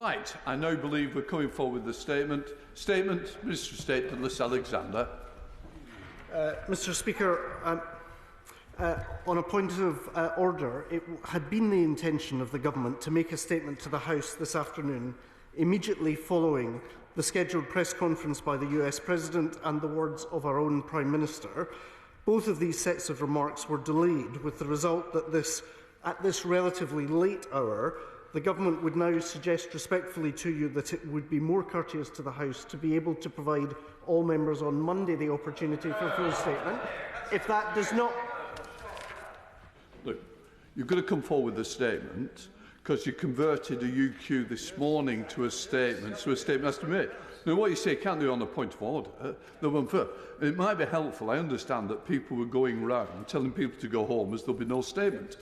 Right, I now believe we're coming forward with the statement. Minister of State Douglas Alexander. Mr. Speaker, on a point of order, it had been the intention of the Government to make a statement to the House this afternoon, immediately following the scheduled press conference by the US President and the words of our own Prime Minister. Both of these sets of remarks were delayed, with the result that at this relatively late hour, the Government would now suggest respectfully to you that it would be more courteous to the House to be able to provide all members on Monday the opportunity for a full statement. If that does not... Look, you're going to come forward with a statement because you converted a UQ this morning to a statement, so a statement has to be made. Now, what you say can't do on a point of order. It might be helpful. I understand that people were going round telling people to go home as there'll be no statement.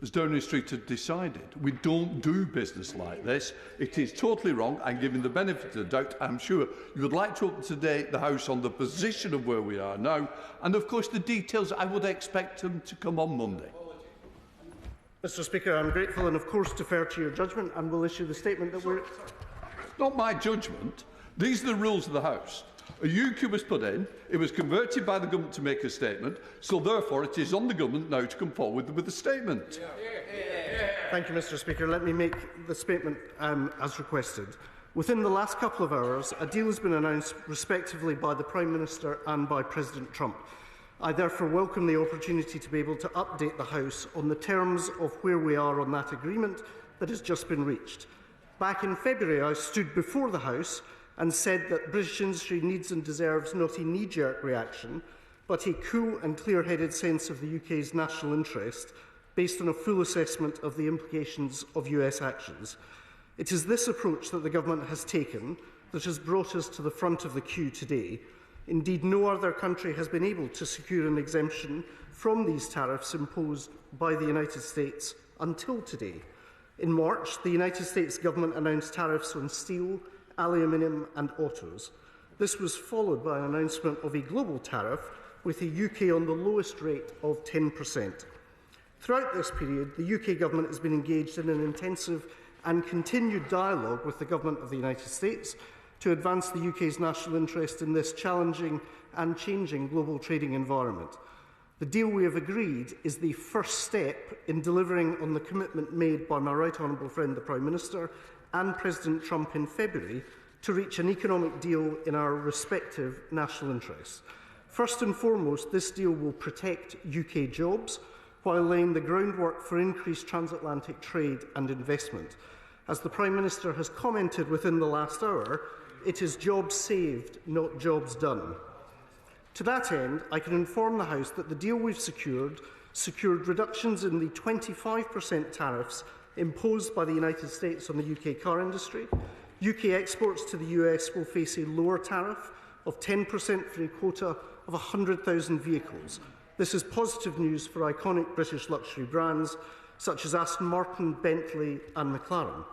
As Downing Street had decided. We don't do business like this. It is totally wrong. I'm giving the benefit of the doubt. I'm sure you would like to open today the House on the position of where we are now. And of course, the details, I would expect them to come on Monday. Mr. Speaker, I'm grateful and of course defer to your judgment and will issue the statement that we're... Not my judgment. These are the rules of the House. A UQ was put in, it was converted by the Government to make a statement, so therefore it is on the Government now to come forward with a statement. Thank you, Mr. Speaker. Let me make the statement as requested. Within the last couple of hours, a deal has been announced respectively by the Prime Minister and by President Trump. I therefore welcome the opportunity to be able to update the House on the terms of where we are on that agreement that has just been reached. Back in February, I stood before the House and said that British industry needs and deserves not a knee-jerk reaction, but a cool and clear-headed sense of the UK's national interest, based on a full assessment of the implications of US actions. It is this approach that the Government has taken that has brought us to the front of the queue today. Indeed, no other country has been able to secure an exemption from these tariffs imposed by the United States until today. In March, the United States Government announced tariffs on steel, aluminium and autos. This was followed by an announcement of a global tariff with the UK on the lowest rate of 10%. Throughout this period, the UK Government has been engaged in an intensive and continued dialogue with the Government of the United States to advance the UK's national interest in this challenging and changing global trading environment. The deal we have agreed is the first step in delivering on the commitment made by my right honourable friend the Prime Minister and President Trump in February to reach an economic deal in our respective national interests. First and foremost, this deal will protect UK jobs while laying the groundwork for increased transatlantic trade and investment. As the Prime Minister has commented within the last hour, it is jobs saved, not jobs done. To that end, I can inform the House that the deal we've secured reductions in the 25% tariffs imposed by the United States on the UK car industry. UK exports to the US will face a lower tariff of 10% for a quota of 100,000 vehicles. This is positive news for iconic British luxury brands such as Aston Martin, Bentley and McLaren.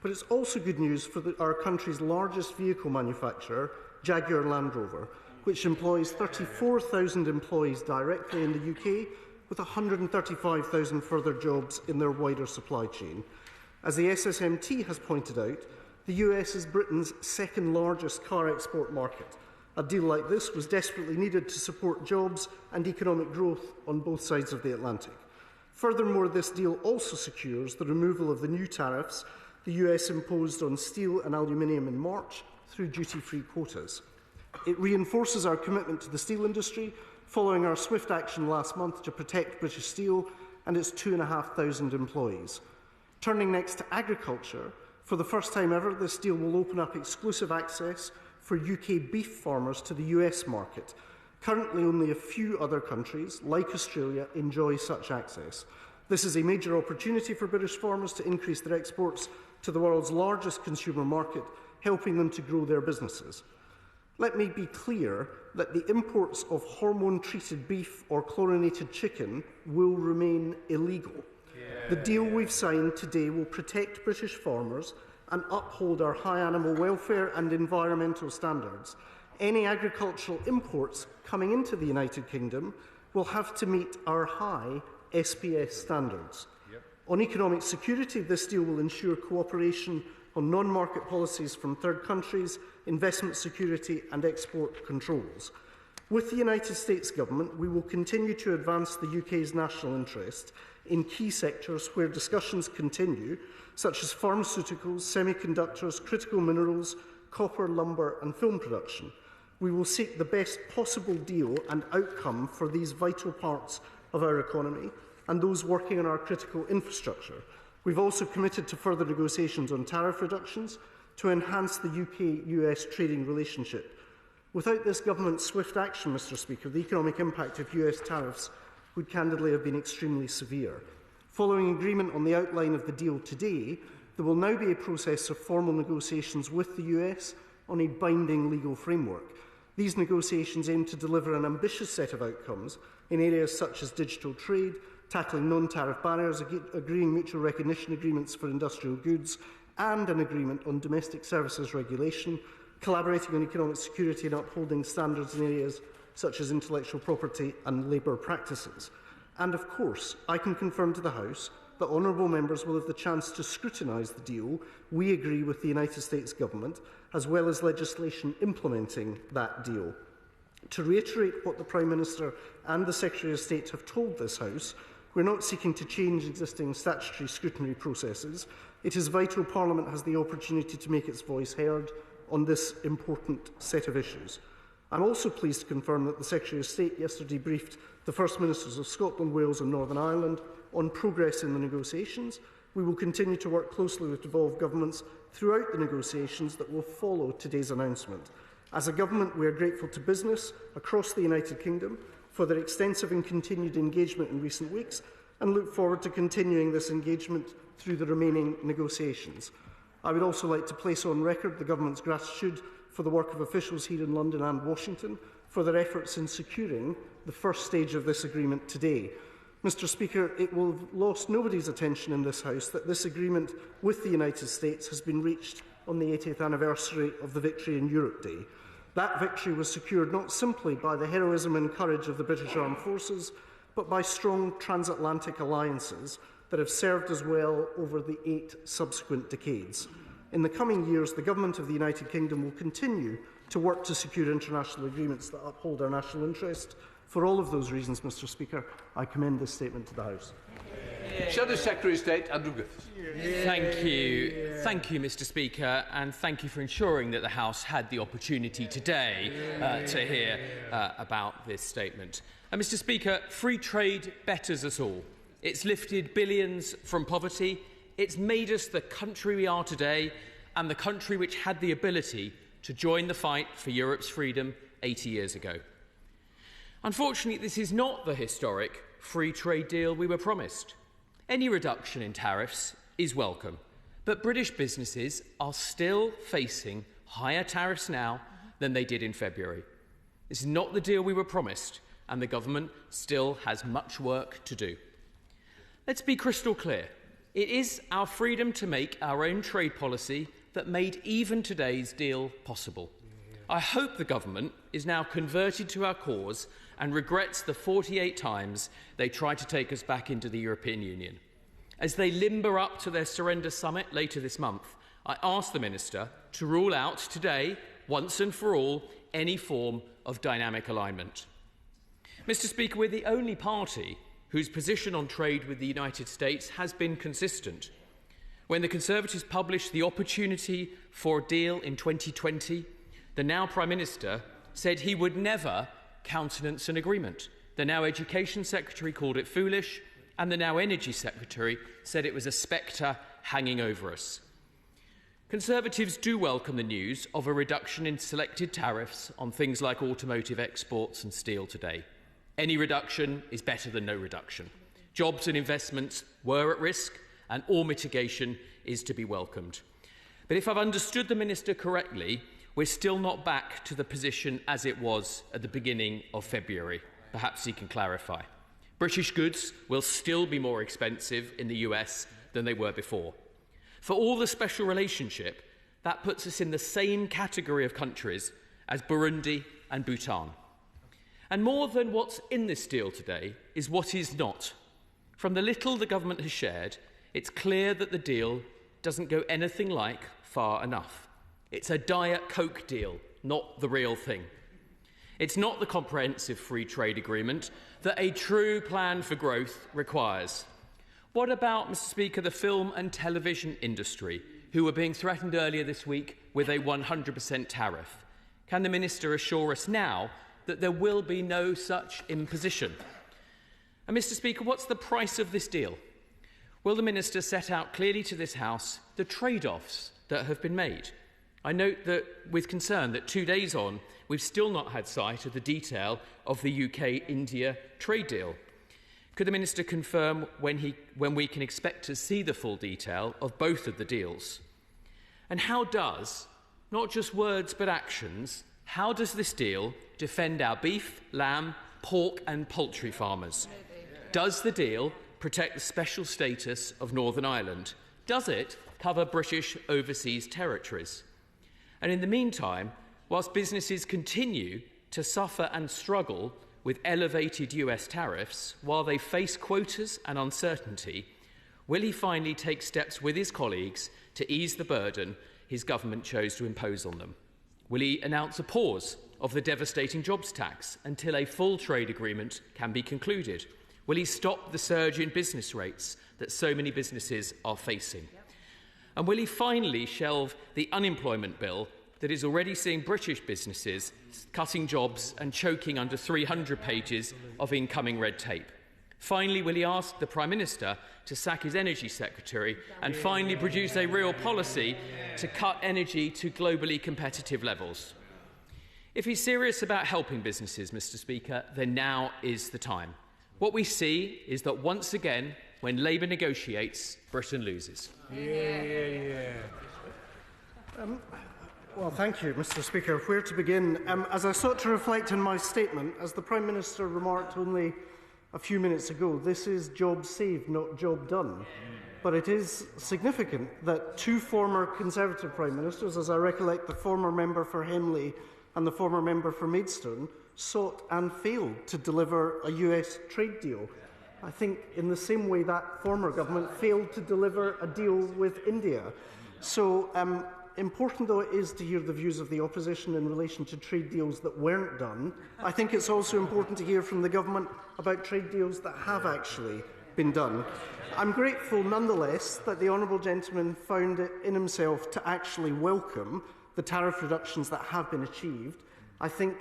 But it's also good news for our country's largest vehicle manufacturer, Jaguar Land Rover, which employs 34,000 employees directly in the UK, with 135,000 further jobs in their wider supply chain. As the SSMT has pointed out, the US is Britain's second largest car export market. A deal like this was desperately needed to support jobs and economic growth on both sides of the Atlantic. Furthermore, this deal also secures the removal of the new tariffs the US imposed on steel and aluminium in March through duty-free quotas. It reinforces our commitment to the steel industry, following our swift action last month to protect British Steel and its 2,500 employees. Turning next to agriculture, for the first time ever, this deal will open up exclusive access for UK beef farmers to the US market. Currently, only a few other countries, like Australia, enjoy such access. This is a major opportunity for British farmers to increase their exports to the world's largest consumer market, helping them to grow their businesses. Let me be clear that the imports of hormone-treated beef or chlorinated chicken will remain illegal. The deal we've signed today will protect British farmers and uphold our high animal welfare and environmental standards. Any agricultural imports coming into the United Kingdom will have to meet our high SPS standards. On economic security, this deal will ensure cooperation on non-market policies from third countries, investment security and export controls. With the United States Government, we will continue to advance the UK's national interest in key sectors where discussions continue, such as pharmaceuticals, semiconductors, critical minerals, copper, lumber and film production. We will seek the best possible deal and outcome for these vital parts of our economy and those working on our critical infrastructure. We've also committed to further negotiations on tariff reductions to enhance the UK-US trading relationship. Without this government's swift action, Mr Speaker, the economic impact of US tariffs would candidly have been extremely severe. Following agreement on the outline of the deal today, there will now be a process of formal negotiations with the US on a binding legal framework. These negotiations aim to deliver an ambitious set of outcomes in areas such as digital trade, tackling non-tariff barriers, agreeing mutual recognition agreements for industrial goods, and an agreement on domestic services regulation, collaborating on economic security and upholding standards in areas such as intellectual property and labour practices. And of course, I can confirm to the House that honourable members will have the chance to scrutinise the deal we agree with the United States Government, as well as legislation implementing that deal. To reiterate what the Prime Minister and the Secretary of State have told this House, we're not seeking to change existing statutory scrutiny processes. It is vital Parliament has the opportunity to make its voice heard on this important set of issues. I'm also pleased to confirm that the Secretary of State yesterday briefed the First Ministers of Scotland, Wales and Northern Ireland on progress in the negotiations. We will continue to work closely with devolved governments throughout the negotiations that will follow today's announcement. As a government, we are grateful to business across the United Kingdom for their extensive and continued engagement in recent weeks and look forward to continuing this engagement through the remaining negotiations. I would also like to place on record the Government's gratitude for the work of officials here in London and Washington for their efforts in securing the first stage of this agreement today. Mr Speaker, it will have lost nobody's attention in this House that this agreement with the United States has been reached on the 80th anniversary of the Victory in Europe Day. That victory was secured not simply by the heroism and courage of the British Armed Forces, but by strong transatlantic alliances that have served us well over the 8 subsequent decades. In the coming years, the Government of the United Kingdom will continue to work to secure international agreements that uphold our national interest. For all of those reasons, Mr Speaker, I commend this statement to the House. Shadow Secretary of State, Andrew Griffith. Thank you. Thank you, Mr Speaker, and thank you for ensuring that the House had the opportunity today to hear about this statement. Mr Speaker, free trade betters us all. It's lifted billions from poverty. It's made us the country we are today and the country which had the ability to join the fight for Europe's freedom 80 years ago. Unfortunately, this is not the historic free trade deal we were promised. Any reduction in tariffs is welcome, but British businesses are still facing higher tariffs now than they did in February. This is not the deal we were promised, and the government still has much work to do. Let's be crystal clear. It is our freedom to make our own trade policy that made even today's deal possible. I hope the government is now converted to our cause and regrets the 48 times they tried to take us back into the European Union. As they limber up to their surrender summit later this month, I ask the Minister to rule out today, once and for all, any form of dynamic alignment. Mr Speaker, we're the only party whose position on trade with the United States has been consistent. When the Conservatives published the opportunity for a deal in 2020, the now Prime Minister said he would never countenance an agreement. The now Education Secretary called it foolish, and the now Energy Secretary said it was a spectre hanging over us. Conservatives do welcome the news of a reduction in selected tariffs on things like automotive exports and steel today. Any reduction is better than no reduction. Jobs and investments were at risk, and all mitigation is to be welcomed. But if I've understood the Minister correctly, we're still not back to the position as it was at the beginning of February. Perhaps he can clarify. British goods will still be more expensive in the US than they were before. For all the special relationship, that puts us in the same category of countries as Burundi and Bhutan. And more than what's in this deal today is what is not. From the little the government has shared, it's clear that the deal doesn't go anything like far enough. It's a Diet Coke deal, not the real thing. It's not the comprehensive free trade agreement that a true plan for growth requires. What about, Mr. Speaker, the film and television industry, who were being threatened earlier this week with a 100% tariff? Can the Minister assure us now that there will be no such imposition? And, Mr. Speaker, what's the price of this deal? Will the Minister set out clearly to this House the trade-offs that have been made? I note that with concern that 2 days on, we've still not had sight of the detail of the UK-India trade deal. Could the Minister confirm when we can expect to see the full detail of both of the deals? And how does, not just words but actions, how does this deal defend our beef, lamb, pork and poultry farmers? Does the deal protect the special status of Northern Ireland? Does it cover British overseas territories? And in the meantime, whilst businesses continue to suffer and struggle with elevated US tariffs, while they face quotas and uncertainty, will he finally take steps with his colleagues to ease the burden his government chose to impose on them? Will he announce a pause of the devastating jobs tax until a full trade agreement can be concluded? Will he stop the surge in business rates that so many businesses are facing? And will he finally shelve the unemployment bill that is already seeing British businesses cutting jobs and choking under 300 pages of incoming red tape? Finally, will he ask the Prime Minister to sack his Energy Secretary and finally produce a real policy to cut energy to globally competitive levels? If he's serious about helping businesses, Mr. Speaker, then now is the time. What we see is that once again, when Labour negotiates, Britain loses. Well, thank you, Mr. Speaker. Where to begin? As I sought to reflect in my statement, as the Prime Minister remarked only a few minutes ago, this is job saved, not job done. But it is significant that two former Conservative Prime Ministers, as I recollect the former member for Henley and the former member for Maidstone, sought and failed to deliver a US trade deal. I think in the same way that former government failed to deliver a deal with India. So important though it is to hear the views of the opposition in relation to trade deals that weren't done, I think it's also important to hear from the government about trade deals that have actually been done. I'm grateful nonetheless that the honourable gentleman found it in himself to actually welcome the tariff reductions that have been achieved. I think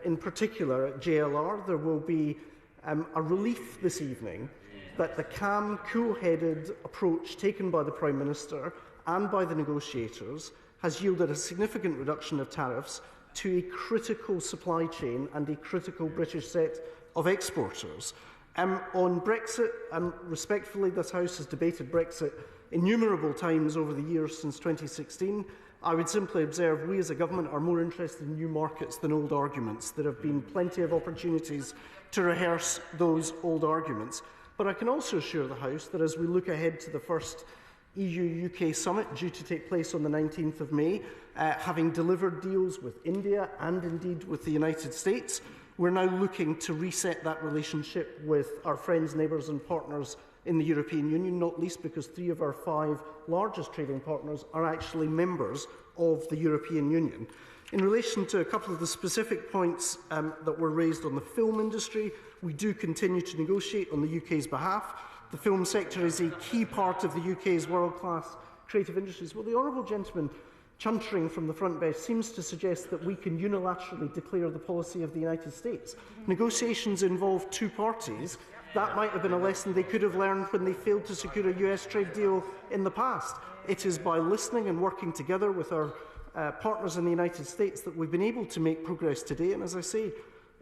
in particular at JLR there will be a relief this evening that the calm, cool-headed approach taken by the Prime Minister and by the negotiators has yielded a significant reduction of tariffs to a critical supply chain and a critical British set of exporters. On Brexit, respectfully, this House has debated Brexit innumerable times over the years since 2016. I would simply observe we as a government are more interested in new markets than old arguments. There have been plenty of opportunities to rehearse those old arguments. But I can also assure the House that as we look ahead to the first EU-UK summit due to take place on the 19th of May, having delivered deals with India and indeed with the United States, we're now looking to reset that relationship with our friends, neighbours and partners in the European Union, not least because 3 of our 5 largest trading partners are actually members of the European Union. In relation to a couple of the specific points that were raised on the film industry, we do continue to negotiate on the UK's behalf. The film sector is a key part of the UK's world-class creative industries. Well, the honourable gentleman chuntering from the front bench seems to suggest that we can unilaterally declare the policy of the United States. Negotiations involve 2 parties. That might have been a lesson they could have learned when they failed to secure a US trade deal in the past. It is by listening and working together with our partners in the United States that we've been able to make progress today. And as I say,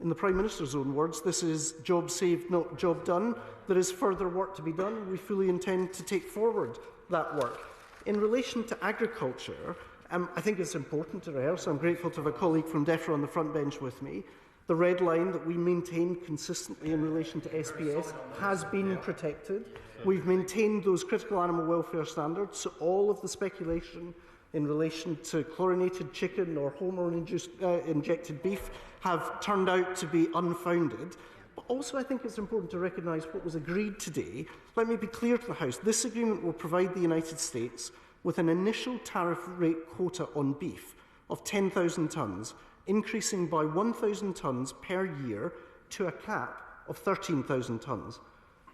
in the Prime Minister's own words, this is job saved, not job done. There is further work to be done, and we fully intend to take forward that work. In relation to agriculture, I think it's important to rehearse. I'm grateful to have a colleague from DEFRA on the front bench with me. The red line that we maintain consistently in relation to SPS has been protected. We've maintained those critical animal welfare standards, so all of the speculation in relation to chlorinated chicken or hormone-injected beef have turned out to be unfounded. But also, I think it's important to recognise what was agreed today. Let me be clear to the House. This agreement will provide the United States with an initial tariff rate quota on beef of 10,000 tonnes, increasing by 1,000 tonnes per year to a cap of 13,000 tonnes.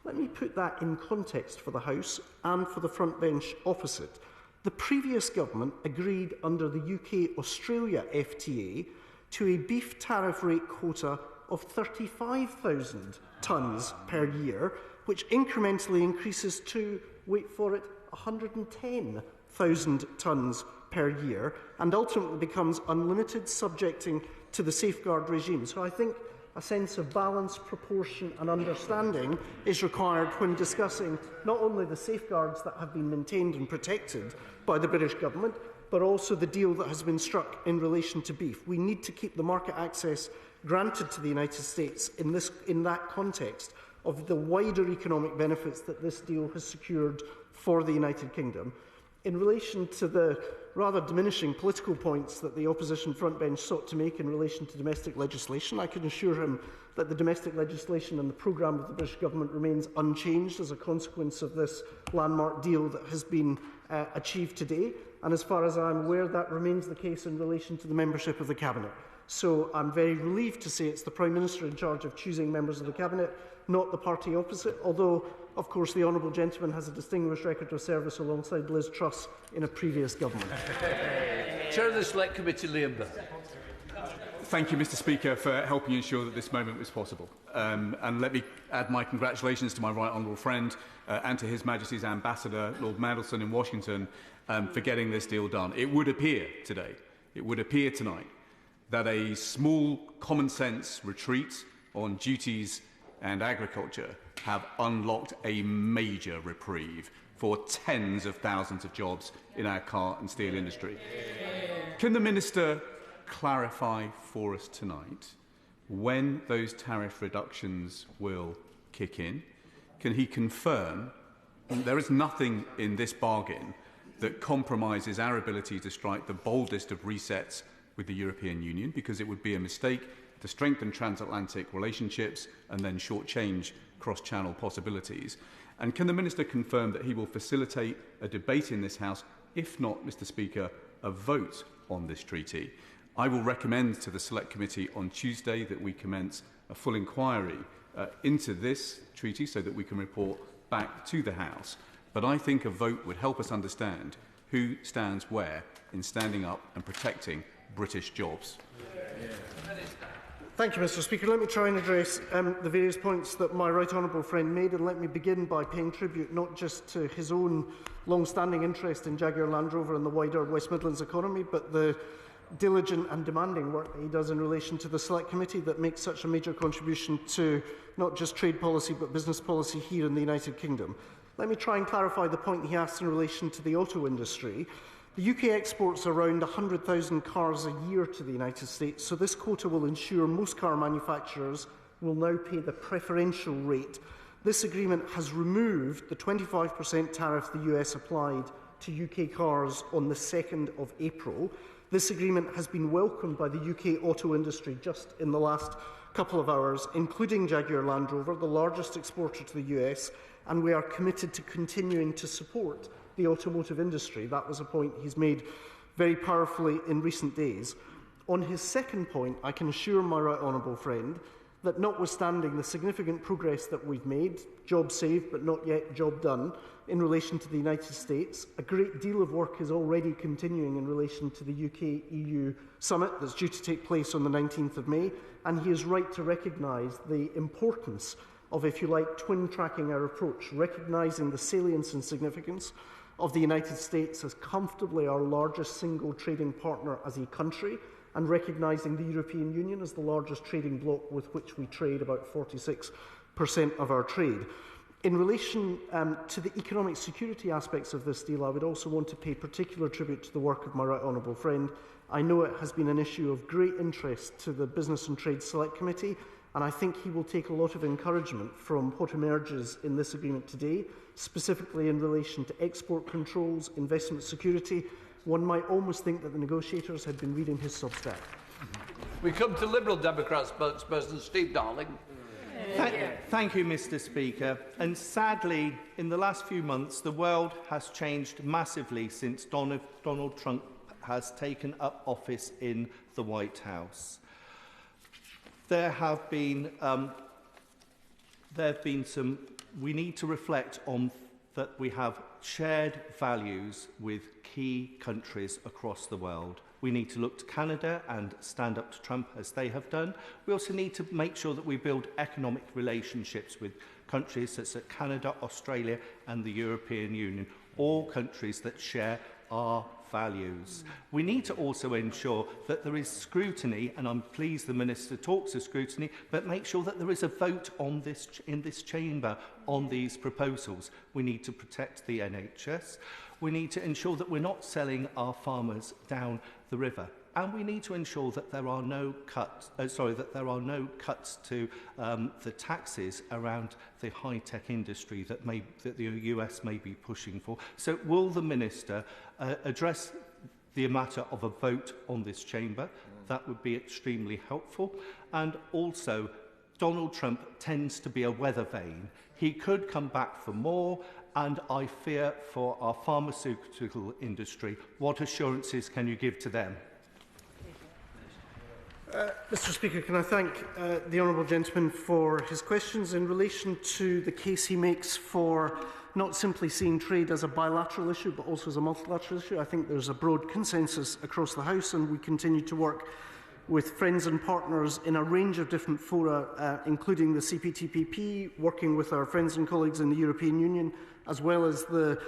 Let me put that in context for the House and for the front bench opposite. The previous government agreed under the UK-Australia FTA to a beef tariff rate quota of 35,000 tonnes per year, which incrementally increases to, wait for it, 110,000 tonnes per year, and ultimately becomes unlimited, subjecting to the safeguard regime. So I think a sense of balance, proportion and understanding is required when discussing not only the safeguards that have been maintained and protected by the British Government, but also the deal that has been struck in relation to beef. We need to keep the market access granted to the United States in that context of the wider economic benefits that this deal has secured for the United Kingdom. In relation to the rather diminishing political points that the opposition frontbench sought to make in relation to domestic legislation, I can assure him that the domestic legislation and the programme of the British Government remains unchanged as a consequence of this landmark deal that has been achieved today. And as far as I'm aware, that remains the case in relation to the membership of the Cabinet. So I'm very relieved to say it's the Prime Minister in charge of choosing members of the Cabinet, not the party opposite, although, of course, the honourable gentleman has a distinguished record of service alongside Liz Truss in a previous government. Chair of the Select Committee, Leigh. Thank you, Mr Speaker, for helping ensure that this moment was possible. And let me add my congratulations to my right honourable friend and to His Majesty's Ambassador, Lord Mandelson in Washington, for getting this deal done. It would appear today, it would appear tonight, that a small common-sense retreat on duties and agriculture have unlocked a major reprieve for tens of thousands of jobs in our car and steel industry. Can the Minister clarify for us tonight when those tariff reductions will kick in? Can he confirm there is nothing in this bargain that compromises our ability to strike the boldest of resets with the European Union, because it would be a mistake to strengthen transatlantic relationships and then shortchange cross-channel possibilities? And can the Minister confirm that he will facilitate a debate in this House, if not, Mr Speaker, a vote on this treaty? I will recommend to the Select Committee on Tuesday that we commence a full inquiry into this treaty so that we can report back to the House. But I think a vote would help us understand who stands where in standing up and protecting British jobs. Thank you, Mr Speaker. Let me try and address the various points that my right honourable friend made, and let me begin by paying tribute not just to his own long-standing interest in Jaguar Land Rover and the wider West Midlands economy, but the diligent and demanding work that he does in relation to the Select Committee that makes such a major contribution to not just trade policy but business policy here in the United Kingdom. Let me try and clarify the point he asked in relation to the auto industry. The UK exports around 100,000 cars a year to the United States, so this quota will ensure most car manufacturers will now pay the preferential rate. This agreement has removed the 25% tariff the US applied to UK cars on the 2nd of April. This agreement has been welcomed by the UK auto industry just in the last couple of hours, including Jaguar Land Rover, the largest exporter to the US, and we are committed to continuing to support the automotive industry. That was a point he's made very powerfully in recent days. On his second point, I can assure my right honourable friend that notwithstanding the significant progress that we've made, job saved but not yet job done, in relation to the United States, a great deal of work is already continuing in relation to the UK-EU summit that's due to take place on the 19th of May, and he is right to recognise the importance of, if you like, twin-tracking our approach, recognising the salience and significance of the United States as comfortably our largest single trading partner as a country, and recognising the European Union as the largest trading bloc with which we trade about 46% of our trade. In relation to the economic security aspects of this deal, I would also want to pay particular tribute to the work of my right honourable friend. I know it has been an issue of great interest to the Business and Trade Select Committee, and I think he will take a lot of encouragement from what emerges in this agreement today, specifically in relation to export controls, investment security. One might almost think that the negotiators had been reading his Substack. We come to Liberal Democrat spokesperson Steve Darling. Thank you, Mr. Speaker. And sadly, in the last few months, the world has changed massively since Donald Trump has taken up office in the White House. There have been some. We need to reflect on that we have shared values with key countries across the world. We need to look to Canada and stand up to Trump as they have done. We also need to make sure that we build economic relationships with countries such as Canada, Australia and the European Union, all countries that share our values. We need to also ensure that there is scrutiny, and I'm pleased the Minister talks of scrutiny, but make sure that there is a vote on this in this chamber on these proposals. We need to protect the NHS. We need to ensure that we're not selling our farmers down the river. And we need to ensure that there are no cuts. To the taxes around the high-tech industry that the US may be pushing for. So, will the Minister address the matter of a vote on this chamber? That would be extremely helpful. And also, Donald Trump tends to be a weather vane. He could come back for more. And I fear for our pharmaceutical industry. What assurances can you give to them? Mr. Speaker, can I thank the honourable gentleman for his questions in relation to the case he makes for not simply seeing trade as a bilateral issue but also as a multilateral issue. I think there's a broad consensus across the House, and we continue to work with friends and partners in a range of different fora, including the CPTPP, working with our friends and colleagues in the European Union, as well as the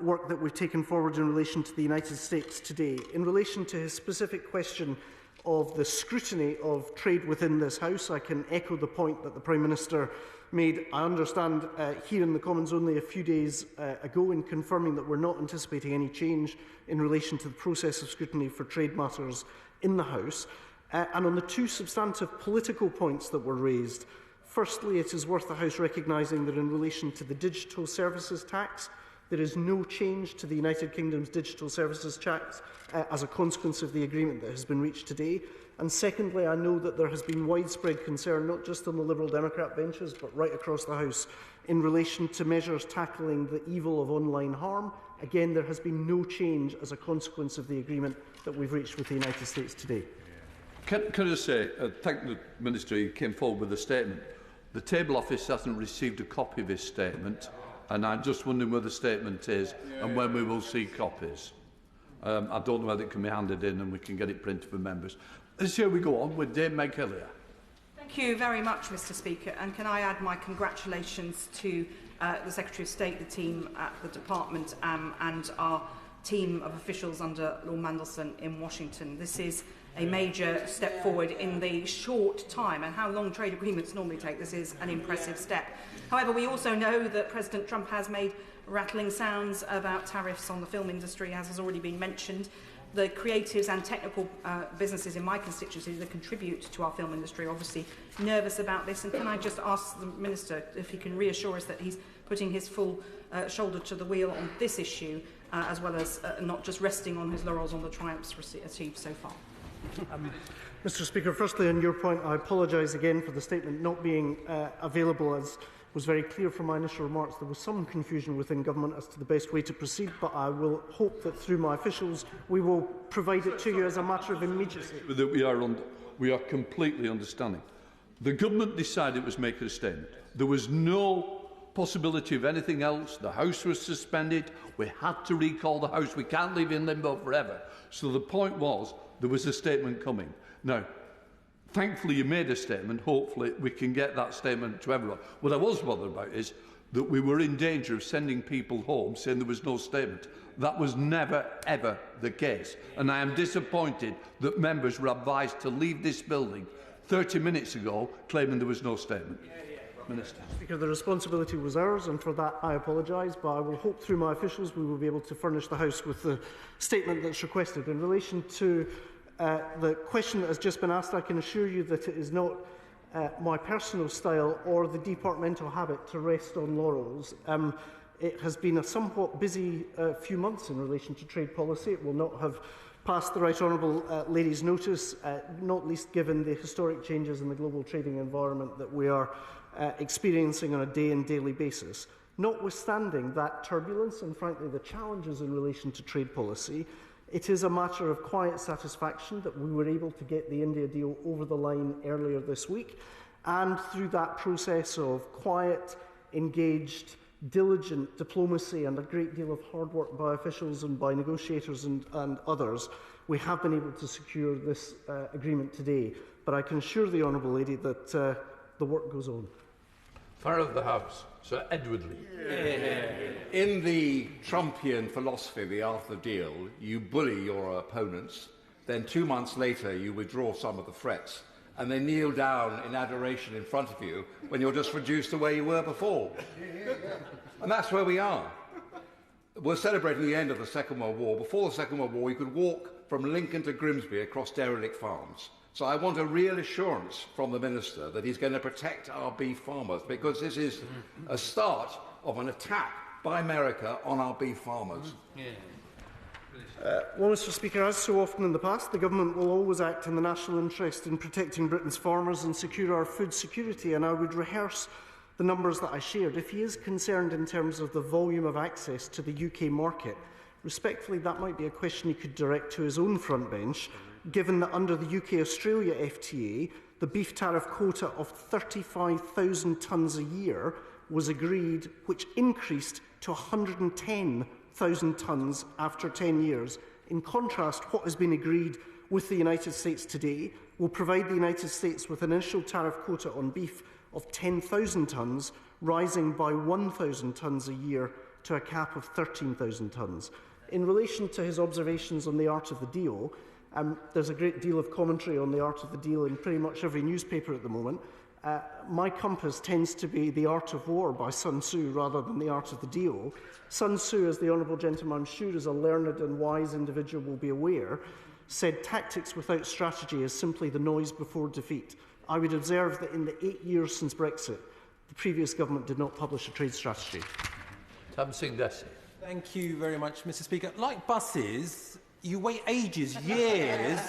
work that we've taken forward in relation to the United States today. In relation to his specific question of the scrutiny of trade within this House, I can echo the point that the Prime Minister made, I understand, here in the Commons only a few days ago, in confirming that we're not anticipating any change in relation to the process of scrutiny for trade matters in the House. And on the two substantive political points that were raised, firstly, it is worth the House recognising that in relation to the digital services tax, there is no change to the United Kingdom's digital services tax as a consequence of the agreement that has been reached today. And secondly, I know that there has been widespread concern, not just on the Liberal Democrat benches, but right across the House, in relation to measures tackling the evil of online harm. Again, there has been no change as a consequence of the agreement that we've reached with the United States today. Can I just say, thank the Minister, he came forward with a statement. The Table Office hasn't received a copy of his statement, and I'm just wondering where the statement is and when we will see copies. I don't know whether it can be handed in and we can get it printed for members. Here we go on with Dame Meg Hillier. Thank you very much, Mr. Speaker, and can I add my congratulations to the Secretary of State, the team at the Department and our team of officials under Lord Mandelson in Washington. This is a major step forward in the short time, and how long trade agreements normally take. This is an impressive step. However, we also know that President Trump has made rattling sounds about tariffs on the film industry, as has already been mentioned. The creatives and technical businesses in my constituency that contribute to our film industry are obviously nervous about this. And can I just ask the Minister if he can reassure us that he's putting his full shoulder to the wheel on this issue, as well as not just resting on his laurels on the triumphs achieved so far? Mr. Speaker, firstly, on your point, I apologise again for the statement not being available. As was very clear from my initial remarks, there was some confusion within government as to the best way to proceed, but I will hope that through my officials we will provide it to you as a matter of immediacy. We are completely understanding. The government decided it was making a statement. There was no possibility of anything else. The House was suspended. We had to recall the House. We can't leave it in limbo forever. So the point was, there was a statement coming. Now, thankfully you made a statement. Hopefully we can get that statement to everyone. What I was bothered about is that we were in danger of sending people home saying there was no statement. That was never, ever the case. And I am disappointed that members were advised to leave this building 30 minutes ago claiming there was no statement. Minister. Speaker, the responsibility was ours, and for that I apologise, but I will hope through my officials we will be able to furnish the House with the statement that's requested. In relation to the question that has just been asked, I can assure you that it is not my personal style or the departmental habit to rest on laurels. It has been a somewhat busy few months in relation to trade policy. It will not have passed the Right Honourable Lady's notice, not least given the historic changes in the global trading environment that we are experiencing on a day and daily basis. Notwithstanding that turbulence and, frankly, the challenges in relation to trade policy, it is a matter of quiet satisfaction that we were able to get the India deal over the line earlier this week, and through that process of quiet, engaged, diligent diplomacy and a great deal of hard work by officials and by negotiators and others, we have been able to secure this agreement today. But I can assure the Honourable Lady that the work goes on. Fire of the House, Sir Edward Leigh. In the Trumpian philosophy, the after deal, you bully your opponents, then 2 months later you withdraw some of the threats, and they kneel down in adoration in front of you when you're just reduced to where you were before. And that's where we are. We're celebrating the end of the Second World War. Before the Second World War, you could walk from Lincoln to Grimsby across derelict farms. So I want a real assurance from the Minister that he's going to protect our beef farmers, because this is a start of an attack by America on our beef farmers. Well, Mr. Speaker, as so often in the past, the Government will always act in the national interest in protecting Britain's farmers and secure our food security, and I would rehearse the numbers that I shared. If he is concerned in terms of the volume of access to the UK market, respectfully, that might be a question he could direct to his own front bench, given that under the UK-Australia FTA, the beef tariff quota of 35,000 tonnes a year was agreed, which increased to 110,000 tonnes after 10 years. In contrast, what has been agreed with the United States today will provide the United States with an initial tariff quota on beef of 10,000 tonnes, rising by 1,000 tonnes a year to a cap of 13,000 tonnes. In relation to his observations on the art of the deal, there's a great deal of commentary on the art of the deal in pretty much every newspaper at the moment. My compass tends to be The Art of War by Sun Tzu rather than The Art of the Deal. Sun Tzu, as the Honourable Gentleman, I'm sure is a learned and wise individual will be aware, said tactics without strategy is simply the noise before defeat. I would observe that in the 8 years since Brexit, the previous government did not publish a trade strategy. Dhesi. Thank you very much, Mr. Speaker. Like buses, you wait ages, years,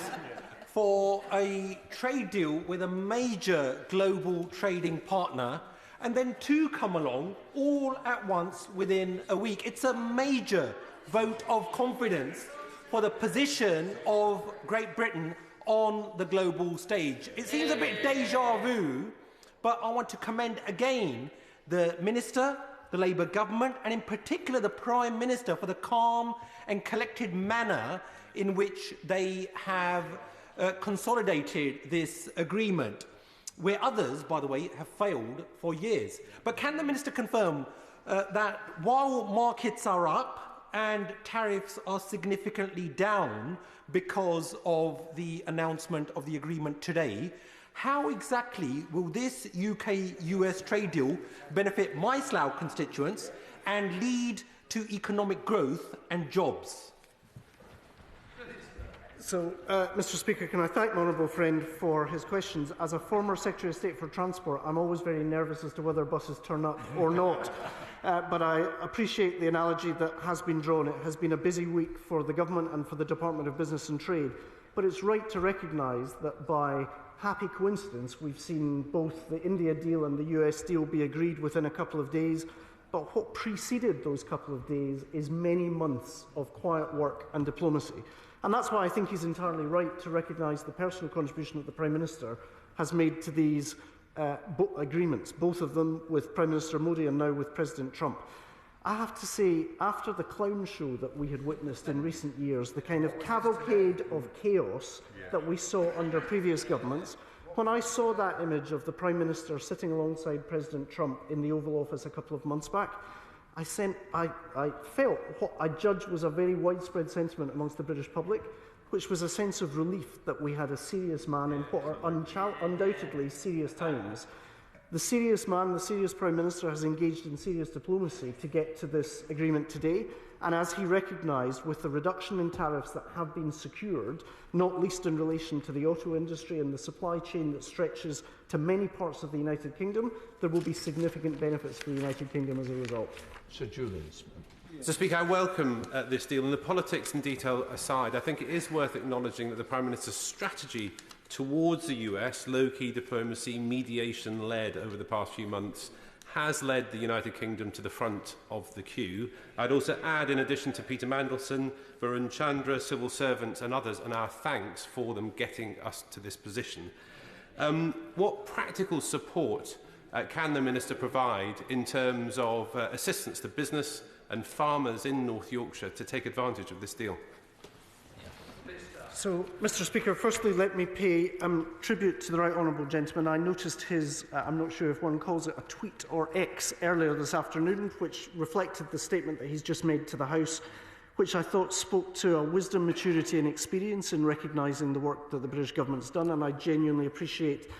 for a trade deal with a major global trading partner, and then two come along all at once within a week. It's a major vote of confidence for the position of Great Britain on the global stage. It seems a bit déjà vu, but I want to commend again the Minister, the Labour government, and in particular the Prime Minister for the calm and collected manner in which they have consolidated this agreement, where others, by the way, have failed for years. But can the Minister confirm that while markets are up and tariffs are significantly down because of the announcement of the agreement today, how exactly will this UK-US trade deal benefit my Slough constituents and lead to economic growth and jobs? So, Mr. Speaker, can I thank my honourable friend for his questions. As a former Secretary of State for Transport, I'm always very nervous as to whether buses turn up or not. But I appreciate the analogy that has been drawn. It has been a busy week for the Government and for the Department of Business and Trade. But it's right to recognise that by happy coincidence, we've seen both the India deal and the US deal be agreed within a couple of days. But what preceded those couple of days is many months of quiet work and diplomacy. And that's why I think he's entirely right to recognise the personal contribution that the Prime Minister has made to these agreements, both of them with Prime Minister Modi and now with President Trump. I have to say, after the clown show that we had witnessed in recent years, the kind of cavalcade of chaos that we saw under previous governments, when I saw that image of the Prime Minister sitting alongside President Trump in the Oval Office a couple of months back, I felt what I judged was a very widespread sentiment amongst the British public, which was a sense of relief that we had a serious man in what are undoubtedly serious times. The serious man, the serious Prime Minister, has engaged in serious diplomacy to get to this agreement today, and as he recognised, with the reduction in tariffs that have been secured, not least in relation to the auto industry and the supply chain that stretches to many parts of the United Kingdom, there will be significant benefits for the United Kingdom as a result. Sir Julian. Mr. Speaker, I welcome this deal, and the politics and detail aside, I think it is worth acknowledging that the Prime Minister's strategy towards the US, low-key diplomacy, mediation-led over the past few months, has led the United Kingdom to the front of the queue. I'd also add, in addition to Peter Mandelson, Varun Chandra, civil servants and others, and our thanks for them getting us to this position. What practical support can the Minister provide in terms of assistance to business and farmers in North Yorkshire to take advantage of this deal? So, Mr Speaker, firstly let me pay tribute to the right honourable gentleman. I noticed his, I'm not sure if one calls it a tweet or X, earlier this afternoon, which reflected the statement that he's just made to the House, which I thought spoke to a wisdom, maturity and experience in recognising the work that the British Government's done, and I genuinely appreciate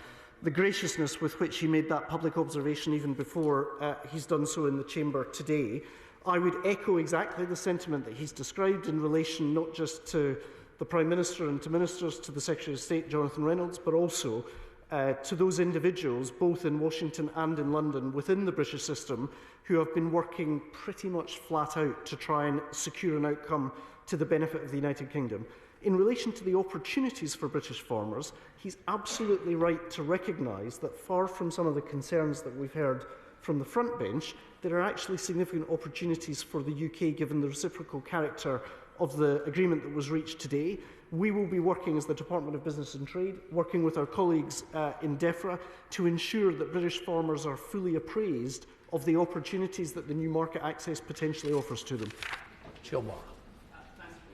the graciousness with which he made that public observation even before he's done so in the Chamber today. I would echo exactly the sentiment that he's described in relation not just to the Prime Minister and to Ministers, to the Secretary of State, Jonathan Reynolds, but also to those individuals, both in Washington and in London, within the British system, who have been working pretty much flat out to try and secure an outcome to the benefit of the United Kingdom. In relation to the opportunities for British farmers, he's absolutely right to recognise that far from some of the concerns that we've heard from the front bench, there are actually significant opportunities for the UK given the reciprocal character of the agreement that was reached today. We will be working as the Department of Business and Trade, working with our colleagues in DEFRA to ensure that British farmers are fully appraised of the opportunities that the new market access potentially offers to them.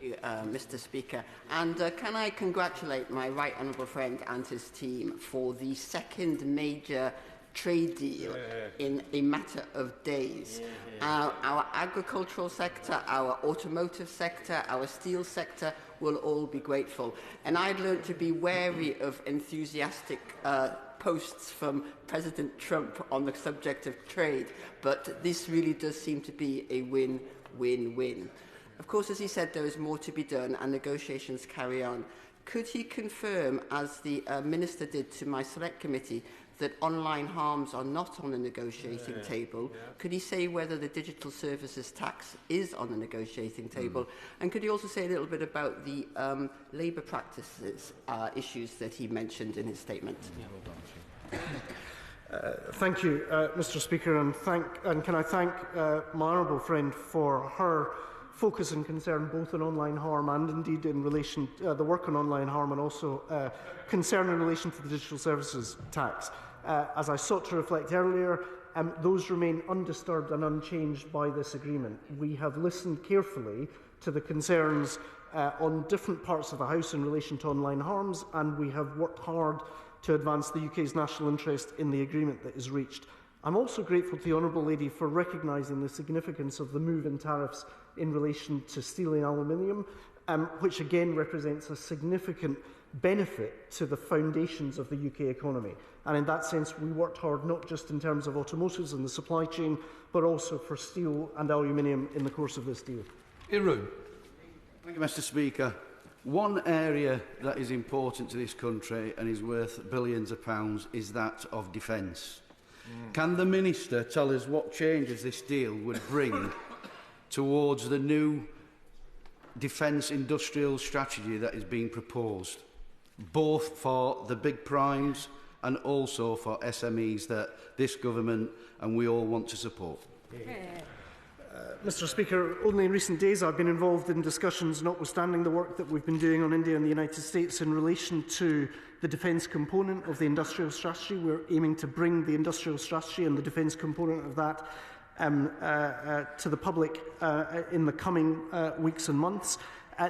Mr Speaker, and can I congratulate my right honourable friend and his team for the second major trade deal in a matter of days. Our agricultural sector, our automotive sector, our steel sector will all be grateful. And I'd learned to be wary of enthusiastic posts from President Trump on the subject of trade, but this really does seem to be a win-win-win. Of course, as he said, there is more to be done and negotiations carry on. Could he confirm, as the Minister did to my Select Committee, that online harms are not on the negotiating table? Could he say whether the digital services tax is on the negotiating table? And could he also say a little bit about the labour practices issues that he mentioned in his statement? Thank you, Mr Speaker, and can I thank my honourable friend for her focus and concern both on online harm and indeed in relation to the work on online harm, and also concern in relation to the digital services tax. As I sought to reflect earlier, those remain undisturbed and unchanged by this agreement. We have listened carefully to the concerns on different parts of the House in relation to online harms, and we have worked hard to advance the UK's national interest in the agreement that is reached. I'm also grateful to the Honourable Lady for recognising the significance of the move in tariffs in relation to steel and aluminium, which again represents a significant benefit to the foundations of the UK economy. And in that sense, we worked hard not just in terms of automotives and the supply chain, but also for steel and aluminium in the course of this deal. Roome. Thank you, Mr Speaker. One area that is important to this country and is worth billions of pounds is that of defence. Can the Minister tell us what changes this deal would bring towards the new defence industrial strategy that is being proposed, both for the big primes and also for SMEs that this government and we all want to support? Mr Speaker, only in recent days I've been involved in discussions, notwithstanding the work that we've been doing on India and the United States, in relation to the defence component of the industrial strategy. We're aiming to bring the industrial strategy and the defence component of that to the public in the coming weeks and months.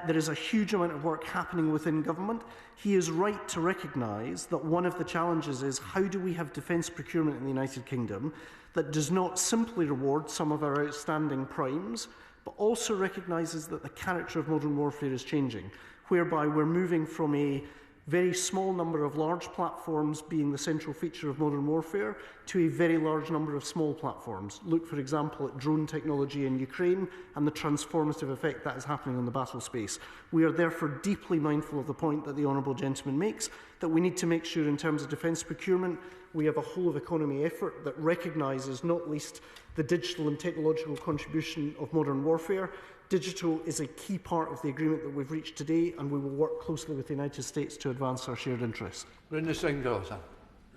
There is a huge amount of work happening within government. He is right to recognise that one of the challenges is how do we have defence procurement in the United Kingdom that does not simply reward some of our outstanding primes, but also recognises that the character of modern warfare is changing, whereby we're moving from a very small number of large platforms being the central feature of modern warfare to a very large number of small platforms. Look, for example, at drone technology in Ukraine and the transformative effect that is happening on the battle space. We are therefore deeply mindful of the point that the Honourable Gentleman makes, that we need to make sure in terms of defence procurement we have a whole-of-economy effort that recognises not least the digital and technological contribution of modern warfare Digital is a key part of the agreement that we've reached today, and we will work closely with the United States to advance our shared interests. Singh,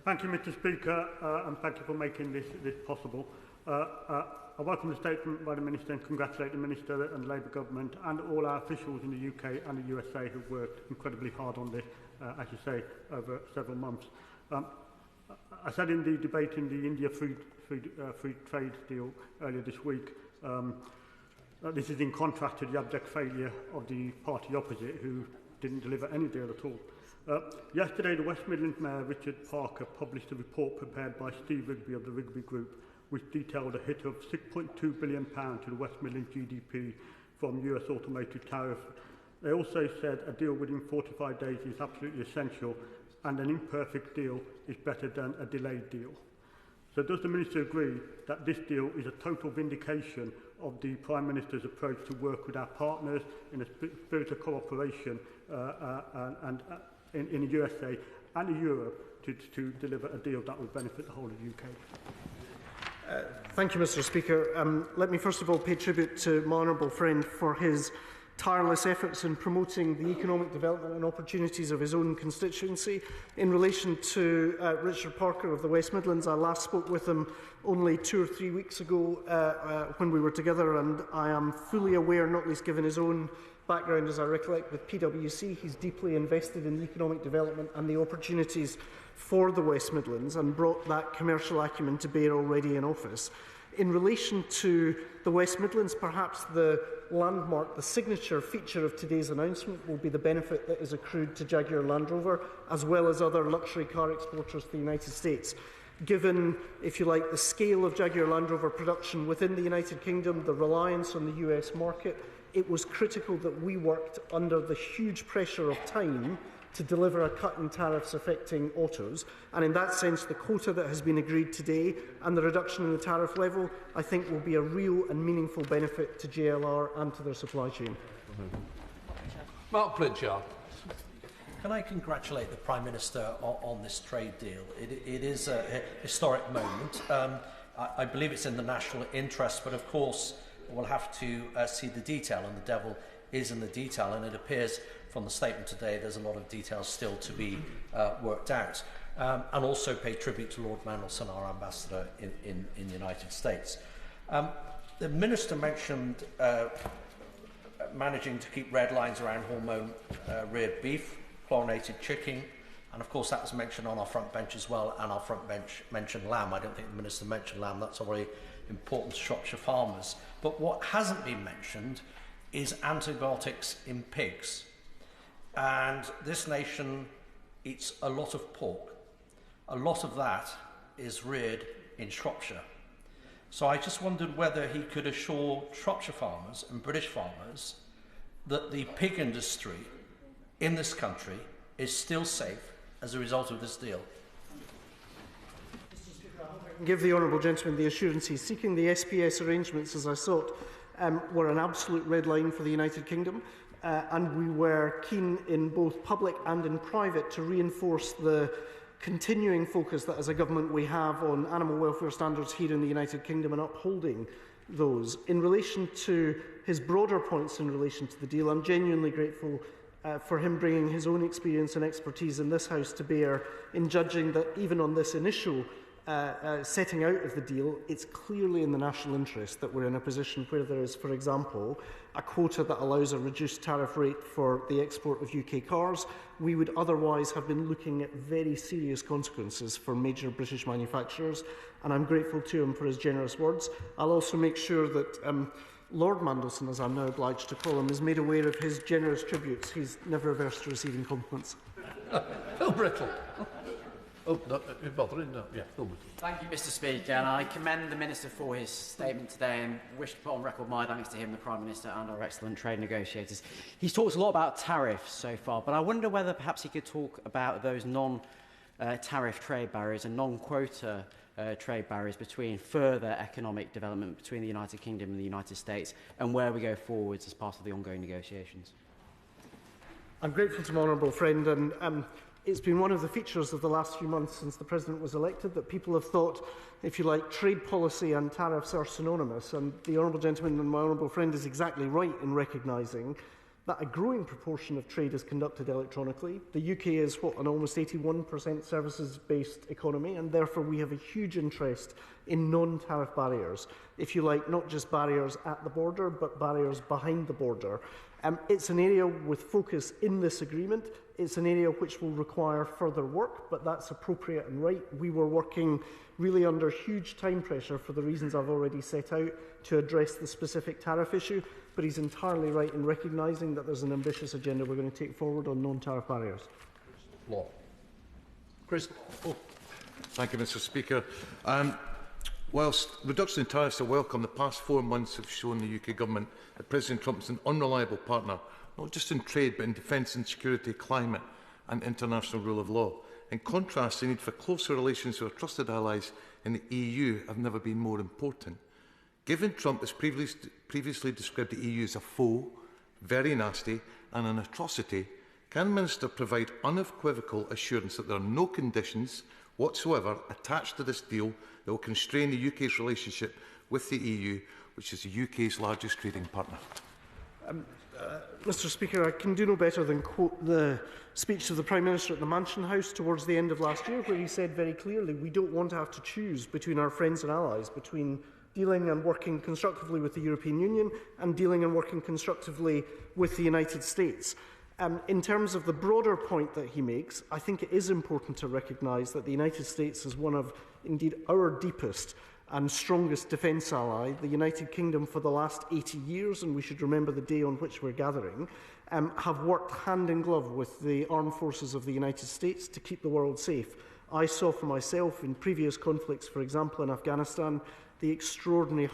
thank you, Mr. Speaker, and thank you for making this possible. I welcome the statement by the Minister and congratulate the Minister and the Labour Government and all our officials in the UK and the USA who've worked incredibly hard on this, as you say, over several months. I said in the debate in the India free trade deal earlier this week, this is in contrast to the abject failure of the party opposite, who didn't deliver any deal at all. Yesterday, the West Midlands Mayor, Richard Parker, published a report prepared by Steve Rigby of the Rigby Group, which detailed a hit of £6.2 billion to the West Midlands GDP from US automotive tariffs. They also said a deal within 45 days is absolutely essential, and an imperfect deal is better than a delayed deal. So does the Minister agree that this deal is a total vindication of the Prime Minister's approach to work with our partners in a spirit of cooperation in the USA and in Europe to deliver a deal that will benefit the whole of the UK? Thank you, Mr. Speaker. Let me first of all pay tribute to my honourable friend for his tireless efforts in promoting the economic development and opportunities of his own constituency. In relation to Richard Parker of the West Midlands, I last spoke with him only 2 or 3 weeks ago when we were together, and I am fully aware, not least given his own background, as I recollect, with PwC, he's deeply invested in economic development and the opportunities for the West Midlands and brought that commercial acumen to bear already in office. In relation to the West Midlands, perhaps the landmark, the signature feature of today's announcement will be the benefit that is accrued to Jaguar Land Rover, as well as other luxury car exporters to the United States. Given, if you like, the scale of Jaguar Land Rover production within the United Kingdom, the reliance on the US market, it was critical that we worked under the huge pressure of time to deliver a cut in tariffs affecting autos. And in that sense, the quota that has been agreed today and the reduction in the tariff level, I think, will be a real and meaningful benefit to JLR and to their supply chain. Mark Pritchard. Can I congratulate the Prime Minister on this trade deal? It is a historic moment. I believe it's in the national interest, but of course we'll have to see the detail, and the devil is in the detail, and it appears from the statement today there's a lot of details still to be worked out. And also pay tribute to Lord Mandelson, our ambassador in the United States. The Minister mentioned managing to keep red lines around hormone-reared beef, chlorinated chicken, and of course that was mentioned on our front bench as well, and our front bench mentioned lamb. I don't think the Minister mentioned lamb. That's very important to Shropshire farmers. But what hasn't been mentioned is antibiotics in pigs. And this nation eats a lot of pork. A lot of that is reared in Shropshire. So I just wondered whether he could assure Shropshire farmers and British farmers that the pig industry in this country is still safe as a result of this deal. Give the honourable gentleman the assurance he's seeking. The SPS arrangements, as I sought, were an absolute red line for the United Kingdom. And we were keen in both public and in private to reinforce the continuing focus that as a government we have on animal welfare standards here in the United Kingdom and upholding those. In relation to his broader points in relation to the deal, I'm genuinely grateful for him bringing his own experience and expertise in this House to bear in judging that even on this initial setting out of the deal, it's clearly in the national interest that we're in a position where there is, for example, a quota that allows a reduced tariff rate for the export of UK cars. We would otherwise have been looking at very serious consequences for major British manufacturers, and I'm grateful to him for his generous words. I'll also make sure that Lord Mandelson, as I'm now obliged to call him, is made aware of his generous tributes. He's never averse to receiving compliments. Phil Brittle. Oh, no, you're bothering? No. Yeah, Phil Brittle. Thank you, Mr. Speaker, and I commend the Minister for his statement today and wish to put on record my thanks to him, the Prime Minister, and our excellent trade negotiators. He's talked a lot about tariffs so far, but I wonder whether perhaps he could talk about those non-tariff trade barriers and non-quota trade barriers between further economic development between the United Kingdom and the United States, and where we go forwards as part of the ongoing negotiations. I'm grateful to my honourable friend, and It's been one of the features of the last few months since the President was elected that people have thought, if you like, trade policy and tariffs are synonymous. And the Honourable Gentleman and my Honourable Friend is exactly right in recognising that a growing proportion of trade is conducted electronically. The UK is, an almost 81% services-based economy, and therefore we have a huge interest in non-tariff barriers. If you like, not just barriers at the border, but barriers behind the border. It's an area with focus in this agreement. It's an area which will require further work, but that's appropriate and right. We were working really under huge time pressure for the reasons I've already set out to address the specific tariff issue, but he's entirely right in recognising that there's an ambitious agenda we're going to take forward on non-tariff barriers. Law. Chris. Oh. Thank you, Mr. Speaker. Whilst reduction in tariffs are welcome, the past 4 months have shown the UK Government that President Trump is an unreliable partner, not just in trade, but in defence and security, climate and international rule of law. In contrast, the need for closer relations with our trusted allies in the EU have never been more important. Given Trump has previously described the EU as a foe, very nasty and an atrocity, can the Minister provide unequivocal assurance that there are no conditions whatsoever attached to this deal that will constrain the UK's relationship with the EU, which is the UK's largest trading partner? Mr. Speaker, I can do no better than quote the speech of the Prime Minister at the Mansion House towards the end of last year, where he said very clearly we don't want to have to choose between our friends and allies, between dealing and working constructively with the European Union and dealing and working constructively with the United States. In terms of the broader point that he makes, I think it is important to recognise that the United States is one of, indeed, our deepest and strongest defence ally. The United Kingdom, for the last 80 years, and we should remember the day on which we're gathering, have worked hand in glove with the armed forces of the United States to keep the world safe. I saw for myself in previous conflicts, for example in Afghanistan, the extraordinary